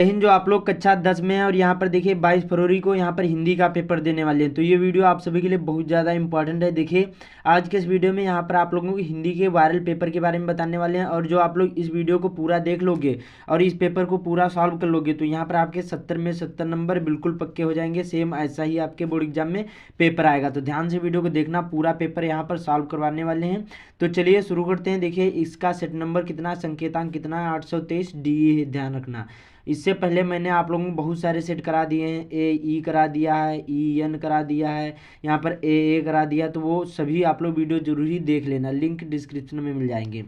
हिंद जो आप लोग कक्षा 10 में है और यहाँ पर देखिए 22 फरवरी को यहाँ पर हिंदी का पेपर देने वाले हैं। तो ये वीडियो आप सभी के लिए बहुत ज़्यादा इंपॉर्टेंट है। देखिए आज के इस वीडियो में यहाँ पर आप लोगों को हिंदी के वायरल पेपर के बारे में बताने वाले हैं, और जो आप लोग इस वीडियो को पूरा देख लोगे और इस पेपर को पूरा सॉल्व कर लोगे तो यहाँ पर आपके 70 में 70 नंबर बिल्कुल पक्के हो जाएंगे। सेम ऐसा ही आपके बोर्ड एग्जाम में पेपर आएगा। तो ध्यान से वीडियो को देखना, पूरा पेपर यहाँ पर सॉल्व करवाने वाले हैं। तो चलिए शुरू करते हैं। देखिए इसका सेट नंबर कितना, संकेतांक कितना है, 823 डी, ध्यान रखना। इससे पहले मैंने आप लोगों को बहुत सारे सेट करा दिए हैं। ए ई करा दिया है, ई एन करा दिया है, यहाँ पर ए करा दिया। तो वो सभी आप लोग वीडियो जरूर ही देख लेना, लिंक डिस्क्रिप्शन में मिल जाएंगे।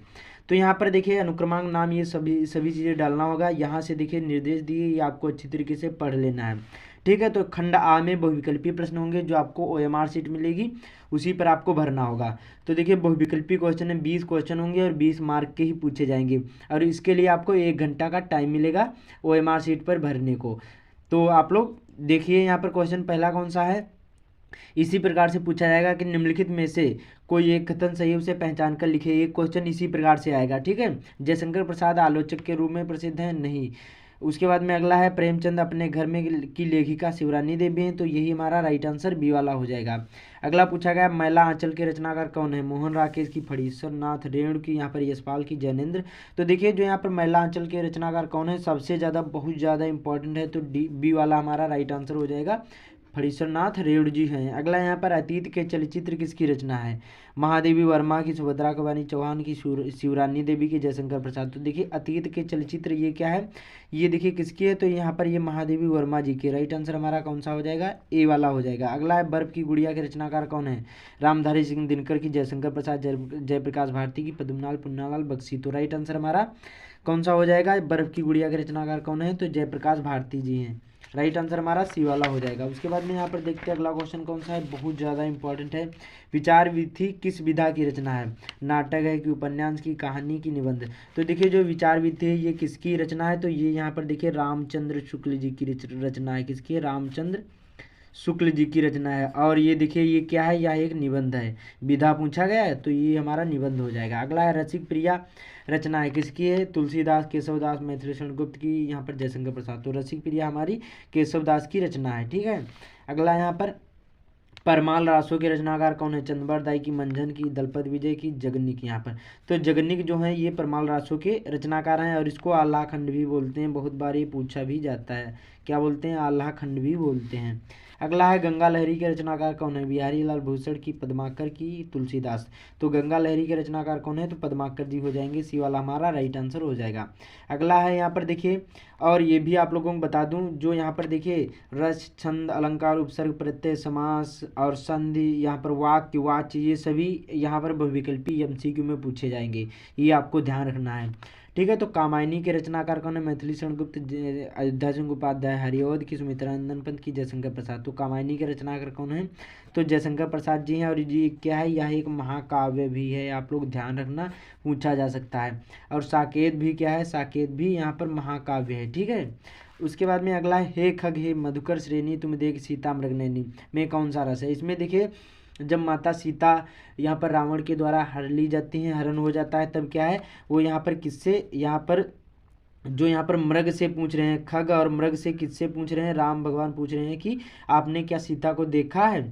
तो यहाँ पर देखिए अनुक्रमांक नाम ये सभी चीज़ें डालना होगा। यहाँ से देखिए निर्देश दिए, ये आपको अच्छी तरीके से पढ़ लेना है, ठीक है। तो खंड आ में बहुविकल्पीय प्रश्न होंगे, जो आपको OMR सीट मिलेगी उसी पर आपको भरना होगा। तो देखिए बहुविकल्पीय क्वेश्चन है, 20 क्वेश्चन होंगे और 20 मार्क के ही पूछे जाएंगे, और इसके लिए आपको 1 घंटा का टाइम मिलेगा OMR सीट पर भरने को। तो आप लोग देखिए यहाँ पर क्वेश्चन पहला कौन सा है। इसी प्रकार से पूछा जाएगा कि निम्नलिखित में से कोई एक कथन सही उसे पहचान कर लिखे। एक क्वेश्चन इसी प्रकार से आएगा, ठीक है। जयशंकर प्रसाद आलोचक के रूप में प्रसिद्ध हैं, नहीं। उसके बाद में अगला है प्रेमचंद अपने घर में की लेखिका शिवरानी देवी हैं, तो यही हमारा राइट आंसर बी वाला हो जाएगा। अगला पूछा गया मैला आंचल के रचनाकार कौन है। मोहन राकेश की, फणीश्वर नाथ, रेणु की, यहाँ पर यशपाल की, जैनेन्द्र। तो देखिए जो यहाँ पर मैला आंचल के रचनाकार कौन है, सबसे ज़्यादा बहुत ज़्यादा इंपॉर्टेंट है, तो डी बी वाला हमारा राइट आंसर हो जाएगा, फणीश्वरनाथ रेणु जी हैं। अगला यहाँ पर अतीत के चलचित्र किसकी रचना है। महादेवी वर्मा की, सुभद्रा कवानी चौहान की, शिवरानी देवी की, जयशंकर प्रसाद। तो देखिए अतीत के चलचित्र ये क्या है, ये देखिए किसकी है, तो यहाँ पर ये महादेवी वर्मा जी के। राइट आंसर हमारा कौन सा हो जाएगा, ए वाला हो जाएगा। अगला है बर्फ की गुड़िया के रचनाकार कौन है। रामधारी सिंह दिनकर की, जयशंकर प्रसाद, जयप्रकाश भारती की, पद्मनाल पुन्नालाल बख्शी। तो राइट आंसर हमारा कौन सा हो जाएगा, बर्फ की गुड़िया के रचनाकार कौन है, तो जयप्रकाश भारती जी हैं। राइट आंसर हमारा सी वाला हो जाएगा। उसके बाद में यहाँ पर देखते हैं अगला क्वेश्चन कौन सा है, बहुत ज़्यादा इंपॉर्टेंट है। विचार विधि किस विधा की रचना है। नाटक है कि उपन्यास की, कहानी की, निबंध। तो देखिए जो विचार विधि है ये किसकी रचना है, तो ये यहाँ पर देखिए रामचंद्र शुक्ल जी की रचना है। किसकी है, रामचंद्र शुक्ल जी की रचना है। और ये देखिए ये क्या है, यह एक निबंध है। विधा पूछा गया है तो ये हमारा निबंध हो जाएगा। अगला है रसिक प्रिया रचना है, किसकी है, तुलसीदास, केशवदास, मैथिली शरण गुप्त की, यहाँ पर जयशंकर प्रसाद। तो रसिक प्रिया हमारी केशवदास की रचना है, ठीक है। अगला यहाँ पर परमाल रासों के रचनाकार कौन है। चंद्रबर दाई की, मंझन की, दलपत विजय की, जगन्निक। यहाँ पर तो जगन्निक जो है ये परमाल रासों के रचनाकार हैं, और इसको आल्हा खंड भी बोलते हैं। बहुत बार ये पूछा भी जाता है, क्या बोलते हैं, आल्हा खंड भी बोलते हैं। अगला है गंगा लहरी के रचनाकार कौन है। बिहारी लाल भूषण की, पद्माकर की, तुलसीदास। तो गंगा लहरी के रचनाकार कौन है, तो पद्माकर जी हो जाएंगे। सी वाला हमारा राइट आंसर हो जाएगा। अगला है यहाँ पर देखिए, और ये भी आप लोगों को बता दूं, जो यहाँ पर देखिए रस, छंद, अलंकार, उपसर्ग, प्रत्यय, समास और संधि, यहाँ पर वाक्य, वाच्य, ये सभी यहाँ पर बहुविकल्पी MCQ में पूछे जाएंगे, ये आपको ध्यान रखना है, ठीक है। तो कामायनी के रचनाकार कौन है। मैथिली शरण गुप्त, अयोध्या सिंह उपाध्याय, हरिऔध की, सुमित्रा नंदन पंत की, जयशंकर प्रसाद। तो कामायनी के रचनाकार कौन है, तो जयशंकर प्रसाद जी हैं। और ये क्या है, यह एक महाकाव्य भी है, आप लोग ध्यान रखना, पूछा जा सकता है। और साकेत भी क्या है, साकेत भी यहाँ पर महाकाव्य है, ठीक है। उसके बाद में अगला है हे खग हे मधुकर श्रेणी तुम देख सीता मृगनयनी में कौन सा रस है। इसमें देखिए जब माता सीता यहाँ पर रावण के द्वारा हर ली जाती हैं, हरण हो जाता है, तब क्या है वो यहाँ पर किससे, यहाँ पर जो यहाँ पर मृग से पूछ रहे हैं, खग और मृग से किससे पूछ रहे हैं, राम भगवान पूछ रहे हैं कि आपने क्या सीता को देखा है।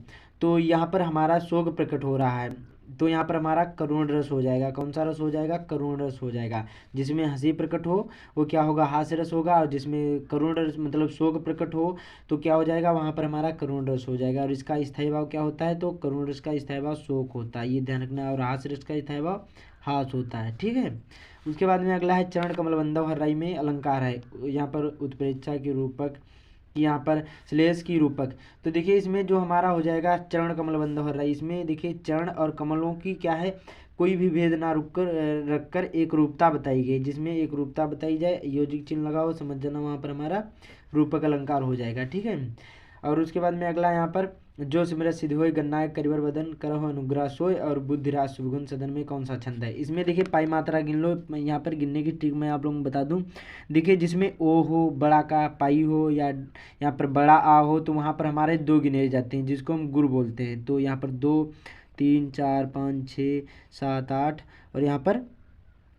तो यहाँ पर हमारा शोक प्रकट हो रहा है, तो यहाँ पर हमारा करुण रस हो जाएगा। कौन सा रस हो जाएगा, करुण रस हो जाएगा। जिसमें हंसी प्रकट हो वो क्या होगा, हास्य रस होगा। और जिसमें करुण रस मतलब शोक प्रकट हो तो क्या हो जाएगा, वहाँ पर हमारा करुण रस हो जाएगा। और इसका स्थायी भाव क्या होता है, तो करुण रस का स्थायी भाव शोक होता है, ये ध्यान रखना। और हास्य रस का स्थायी भाव हास होता है, ठीक है। उसके बाद में अगला है चरण कमल बंधव हर राई में अलंकार है। यहाँ पर उत्प्रेक्षा की रूपक, यहाँ पर श्लेष की रूपक। तो देखिए इसमें जो हमारा हो जाएगा चरण कमल बंधव हर राई, इसमें देखिए चरण और कमलों की क्या है, कोई भी भेद ना रखकर एक रूपता बताई गई। जिसमें एक रूपता बताई जाए, योजिक चिन्ह लगाओ, समझ जाना, वहाँ पर हमारा रूपक अलंकार हो जाएगा, ठीक है। और उसके बाद में अगला यहाँ पर जो सिमरत सिद्ध होय गणनायक करिवर बदन करहो अनुग्रह सोय और बुद्धिराज शुभगुण सदन में कौन सा छंद है। इसमें देखिए पाई मात्रा गिन लो। यहाँ पर गिनने की ट्रिक मैं आप लोगों को बता दूं। देखिए जिसमें ओ हो, बड़ा का पाई हो, या यहाँ पर बड़ा आ हो, तो वहाँ पर हमारे 2 गिने जाते हैं, जिसको हम गुर बोलते हैं। तो यहाँ पर 2, 3, 4, 5, 6, 7, 8 और यहाँ पर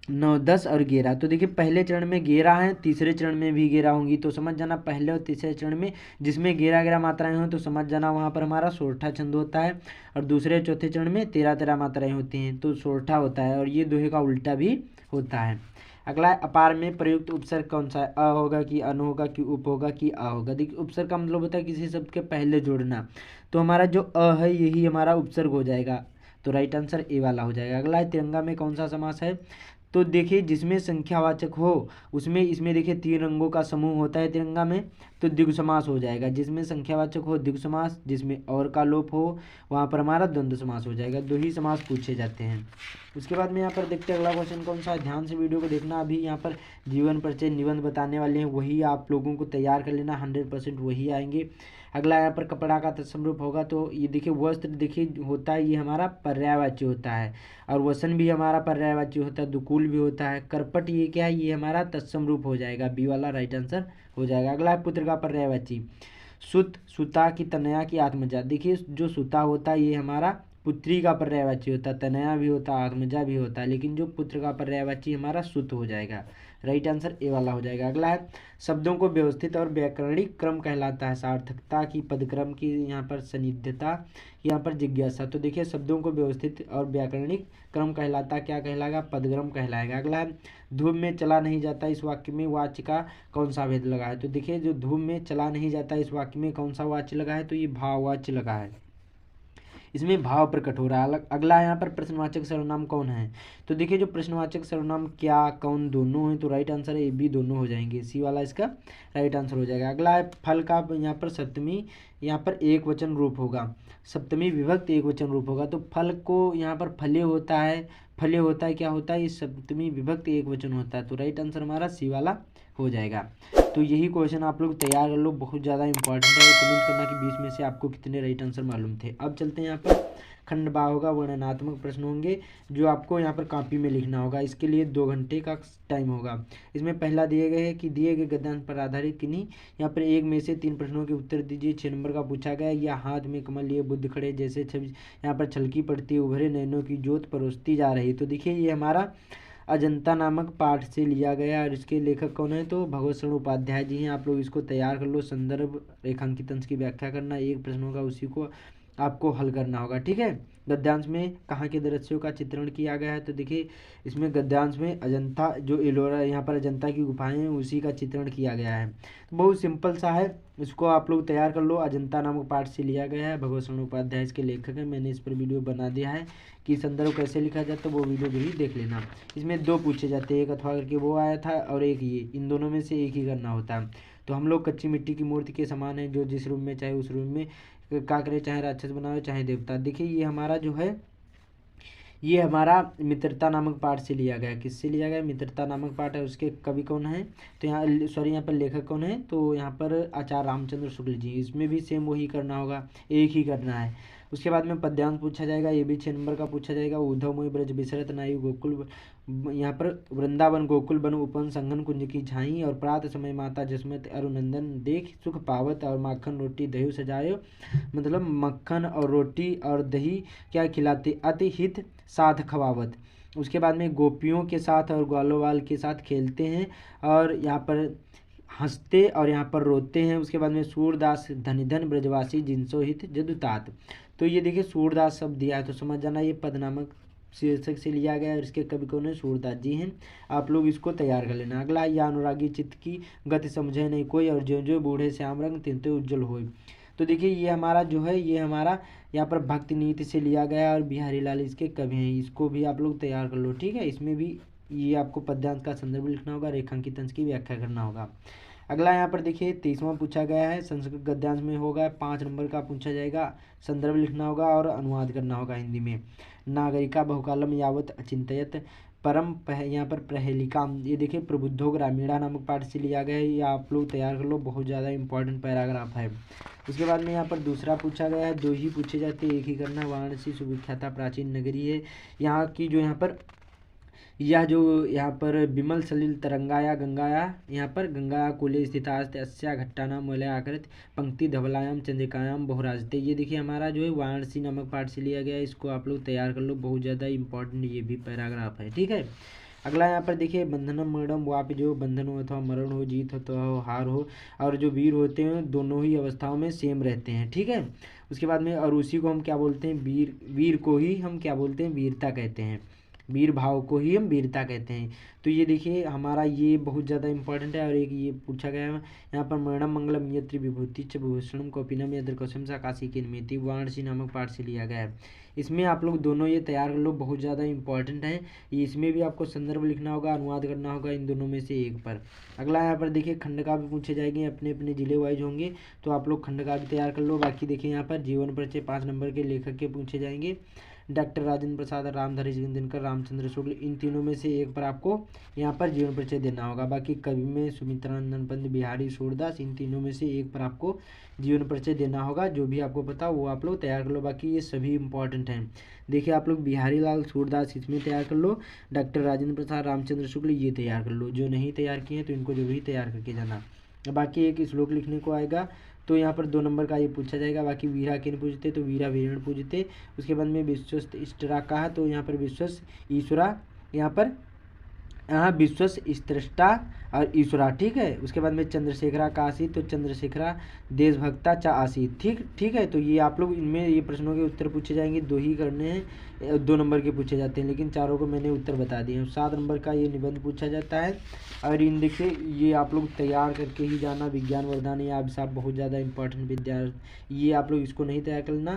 9, 10 और 11। तो देखिए पहले चरण में 11 हैं, तीसरे चरण में भी 11 होंगी, तो समझ जाना पहले और तीसरे चरण में जिसमें 11 मात्राएं हों तो समझ जाना वहाँ पर हमारा सोरठा छंद होता है। और दूसरे चौथे चरण में 13 मात्राएं होती हैं तो सोरठा होता है, और ये दोहे का उल्टा भी होता है। अगला है, अपार में प्रयुक्त उपसर्ग कौन सा है? अ होगा कि अन होगा कि उप होगा कि आ होगा? देखिए उपसर्ग का मतलब होता है किसी शब्द के पहले जोड़ना, तो हमारा जो अ है यही हमारा उपसर्ग हो जाएगा, तो राइट आंसर ए वाला हो जाएगा। अगला है, तिरंगा में कौन सा समास है? तो देखिए जिसमें संख्यावाचक हो उसमें, इसमें देखिए 3 रंगों का समूह होता है तिरंगा में, तो द्विगु समास हो जाएगा। जिसमें संख्यावाचक हो द्विगु समास, जिसमें और का लोप हो वहाँ पर हमारा द्वंद्व समास हो जाएगा। 2 ही समास पूछे जाते हैं। उसके बाद में यहाँ पर देखते हैं अगला क्वेश्चन कौन सा है। ध्यान से वीडियो को देखना। अभी यहाँ पर जीवन परिचय निबंध बताने वाले हैं, वही आप लोगों को तैयार कर लेना, 100% वही आएंगे। अगला यहाँ पर कपड़ा का तत्समरूप होगा, तो ये देखिए वस्त्र देखिए होता है, ये हमारा पर्यायवाची होता है, और वसन भी हमारा पर्यायवाची होता है, दुकूल भी होता है। करपट ये क्या है? ये हमारा तत्सम रूप हो जाएगा, बी वाला राइट आंसर हो जाएगा। अगला है पुत्र का पर्यायवाची। सुत, सुता की तनया की आत्मजा। देखिए जो सुता होता है ये हमारा पुत्री का पर्यायवाची होता है, तनया भी होता है, आत्मजा भी होता है, लेकिन जो पुत्र का पर्यायवाची हमारा सुत हो जाएगा, राइट आंसर ए वाला हो जाएगा। अगला है, शब्दों को व्यवस्थित और व्याकरणिक क्रम कहलाता है। सार्थकता की पदक्रम की यहाँ पर सन्निधता, यहाँ पर जिज्ञासा। तो देखिए शब्दों को व्यवस्थित और व्याकरणिक क्रम कहलाता क्या कहलाएगा? पदक्रम कहलाएगा। अगला है, धूप में चला नहीं जाता, इस वाक्य में वाच्य का कौन सा भेद लगा है? तो देखिए जो धूप में चला नहीं जाता इस वाक्य में कौन सा वाच्य लगा है? तो ये भाववाच्य लगा है, इसमें भाव प्रकट हो रहा है। अगला यहाँ पर प्रश्नवाचक सर्वनाम कौन है? तो देखिए जो प्रश्नवाचक सर्वनाम क्या, कौन, दोनों हैं, तो राइट आंसर है ए बी दोनों हो जाएंगे, सी वाला इसका राइट आंसर हो जाएगा। अगला है, फल का यहाँ पर सप्तमी, यहाँ पर एक वचन रूप होगा, सप्तमी विभक्त एक वचन रूप होगा, तो फल को यहाँ पर फले होता है, फले होता है क्या होता है? ये सप्तमी विभक्त एक वचन होता है, तो राइट आंसर हमारा सी वाला हो जाएगा। तो यही क्वेश्चन आप लोग तैयार कर लो, बहुत ज़्यादा इंपॉर्टेंट है। कमेंट करना कि 20 में से आपको कितने राइट आंसर मालूम थे। अब चलते हैं यहाँ पर खंड बा होगा, वर्णनात्मक प्रश्न होंगे जो आपको यहाँ पर कॉपी में लिखना होगा। इसके लिए 2 घंटे का टाइम होगा। इसमें पहला दिए गए है कि दिए गए गद्यांश पर आधारित किन्हीं यहाँ पर एक में से 3 प्रश्नों के उत्तर दीजिए। 6 नंबर का पूछा गया, या हाथ में कमल लिए बुद्ध खड़े जैसे छवि यहाँ पर छलकी पड़ती उभरे नैनों की ज्योत परोसती जा रही। तो देखिए ये हमारा अजंता नामक पाठ से लिया गया, और इसके लेखक कौन है? तो भगवत शरण उपाध्याय जी हैं। आप लोग इसको तैयार कर लो। संदर्भ रेखांकित अंश की व्याख्या करना, एक प्रश्न होगा उसी को आपको हल करना होगा, ठीक है। गद्यांश में कहाँ के दृश्यों का चित्रण किया गया है? तो देखिए इसमें गद्यांश में अजंता, जो एलोरा यहाँ पर अजंता की गुफाएं हैं उसी का चित्रण किया गया है। तो बहुत सिंपल सा है, इसको आप लोग तैयार कर लो। अजंता नामक पाठ से लिया गया है, भगवत शरण उपाध्याय इसके लेखक हैं। मैंने इस पर वीडियो बना दिया है कि संदर्भ कैसे लिखा जाता है, वो वीडियो भी देख लेना। इसमें 2 पूछे जाते हैं, एक अथवा करके वो आया था और एक ये, इन दोनों में से एक ही करना होता है। तो हम लोग कच्ची मिट्टी की मूर्ति के समान है, जो जिस रूम में चाहे उस रूम में का करे, चाहे राक्षस बनावे चाहे देवता। देखिए ये हमारा जो है, ये हमारा मित्रता नामक पाठ से लिया गया। किससे लिया गया? मित्रता नामक पाठ है, उसके कवि कौन है? तो यहाँ सॉरी यहाँ पर लेखक कौन है? तो यहाँ पर आचार्य रामचंद्र शुक्ल जी। इसमें भी सेम वही करना होगा, एक ही करना है। उसके बाद में पद्यांश पूछा जाएगा, ये भी 6 नंबर का पूछा जाएगा। उद्धव मोहि ब्रज बिसरत नायु गोकुल, यहाँ पर वृंदावन गोकुल बन उपवन संगन कुंज की झाई, और प्रात समय माता जसमत अरुनंदन देख सुख पावत, और माखन रोटी दही सजायो, मतलब मक्खन और रोटी और दही क्या खिलाते, अति हित साथ खवावत। उसके बाद में गोपियों के साथ और ग्वालोवाल के साथ खेलते हैं, और यहाँ पर हंसते और यहाँ पर रोते हैं। उसके बाद में सूरदास धनिधन ब्रजवासी जिनसो हित जदुतात। तो ये देखिए सूरदास शब्द दिया है, तो समझ जाना ये पद नामक शीर्षक से लिया गया है, और इसके कवि कौन है? सूरदास जी हैं। आप लोग इसको तैयार कर लेना। अगला, या अनुरागी चित्त की गति समझे नहीं कोई, और जो जो बूढ़े श्याम रंग तिनते उज्जवल होए। तो देखिए ये हमारा जो है, ये हमारा यहाँ पर भक्ति नीति से लिया गया है, और बिहारी लाल इसके कवि हैं। इसको भी आप लोग तैयार कर लो, ठीक है। इसमें भी ये आपको पद्यांश का संदर्भ लिखना होगा, रेखांकित अंश की व्याख्या करना होगा। अगला यहाँ पर देखिए 23वां पूछा गया है, संस्कृत गद्यांश में होगा, 5 नंबर का पूछा जाएगा। संदर्भ लिखना होगा और अनुवाद करना होगा हिंदी में। नागरिका बहुकालम यावत अचिंतयत परम यहाँ पर प्रहेलिका, ये देखिए प्रबुद्धो ग्रामीणा नामक पाठ से लिया गया है। ये आप लोग तैयार कर लो, बहुत ज़्यादा इंपॉर्टेंट पैराग्राफ है। उसके बाद में यहाँ पर दूसरा पूछा गया है, 2 ही पूछे जाते हैं, एक ही करना। वाराणसी सुविख्याता प्राचीन नगरी है, यहाँ की जो यहाँ पर यह जो यहाँ पर विमल सलिल तरंगाया गंगाया, यहाँ पर गंगाया कूले स्थितास्ते अस्या घट्टानाम वलयाकृत पंक्ति धवलायाम चंद्रिकायाम बहुराजते। ये देखिए हमारा जो है वाराणसी नामक पाठ से लिया गया है। इसको आप लोग तैयार कर लो, बहुत ज़्यादा इंपॉर्टेंट ये भी पैराग्राफ है, ठीक है। अगला यहाँ पर देखिए बंधनम मरणम, वहाँ पे जो बंधन हो अथवा मरण हो, जीत अथवा हार हो, और जो वीर होते हैं दोनों ही अवस्थाओं में सेम रहते हैं, ठीक है। उसके बाद में और उसी को हम क्या बोलते हैं, वीर को ही हम क्या बोलते हैं, वीरता कहते हैं। वीर भाव को ही हम वीरता कहते हैं। तो ये देखिए हमारा ये बहुत ज़्यादा इंपॉर्टेंट है। और एक ये पूछा गया है यहाँ पर मरणम मंगलम यत्र विभूति च भूषणम कौपिनम यत्र कौशम सा काशी की निमिति वाराणसी नामक पाठ से लिया गया है। इसमें आप लोग दोनों ये तैयार कर लो, बहुत ज़्यादा इंपॉर्टेंट है। इसमें भी आपको संदर्भ लिखना होगा, अनुवाद करना होगा इन दोनों में से एक पर। अगला यहाँ पर देखिए खंड का भी पूछे जाएंगे, अपने अपने जिले वाइज होंगे, तो आप लोग खंड का भी तैयार कर लो। बाकी देखिए यहाँ पर जीवन परिचय 5 नंबर के लेखक के पूछे जाएंगे, डॉक्टर राजेंद्र प्रसाद, रामधारी दिनकर, रामचंद्र शुक्ल, इन तीनों में से एक पर आपको यहाँ पर जीवन परिचय देना होगा। बाकी कवि में सुमित्रानंद पंत, बिहारी सूरदास, इन तीनों में से एक पर आपको जीवन परिचय देना होगा। जो भी आपको पता वो आप लोग तैयार कर लो, बाकी ये सभी इंपॉर्टेंट हैं। देखिए आप लोग बिहारी लाल सूरदास इसमें तैयार कर लो, डॉक्टर राजेंद्र प्रसाद, रामचंद्र शुक्ल ये तैयार कर लो। जो नहीं तैयार किए हैं तो इनको जो भी तैयार करके जाना। बाकी एक श्लोक लिखने को आएगा, तो यहाँ पर 2 नंबर का ये पूछा जाएगा। बाकी वीरा किन पूछते, तो वीरा वीरण पूछते। उसके बाद में विश्वस्त इष्टरा कहा, तो यहाँ पर विश्वस ईश्वरा, यहाँ पर विश्वस स्त्रष्टा और ईश्वरा, ठीक है। उसके बाद में चंद्रशेखरा का आसित, तो चंद्रशेखरा देशभक्ता चा आसित, ठीक है। तो ये आप लोग इनमें ये प्रश्नों के उत्तर पूछे जाएंगे, 2 ही करने हैं, 2 नंबर के पूछे जाते हैं, लेकिन चारों को मैंने उत्तर बता दिए। 7 नंबर का ये निबंध पूछा जाता है। और इन देखिए ये आप लोग तैयार करके ही जाना, विज्ञान वरदान या अभिशाप बहुत ज़्यादा इंपॉर्टेंट विद्यार्थी, ये आप लोग इसको नहीं तैयार करना।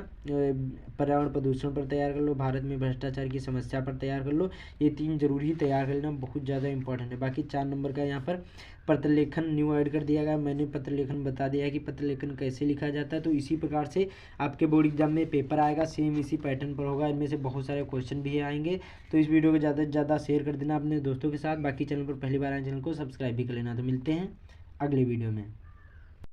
पर्यावरण प्रदूषण पर तैयार कर लो, भारत में भ्रष्टाचार की समस्या पर तैयार कर लो, ये 3 जरूर ही तैयार कर लेना, बहुत ज़्यादा इंपॉर्टेंट है। बाकी 4 नंबर का यहाँ पर पत्र लेखन न्यू ऐड कर दिया गया। मैंने पत्र लेखन बता दिया है कि पत्र लेखन कैसे लिखा जाता है, तो इसी प्रकार से आपके बोर्ड एग्जाम में पेपर आएगा, सेम इसी पैटर्न पर होगा। इनमें से बहुत सारे क्वेश्चन भी आएंगे, तो इस वीडियो को ज़्यादा से ज़्यादा शेयर कर देना अपने दोस्तों के साथ। बाकी चैनल पर पहली बार आए चैनल को सब्सक्राइब भी कर लेना। तो मिलते हैं अगले वीडियो में।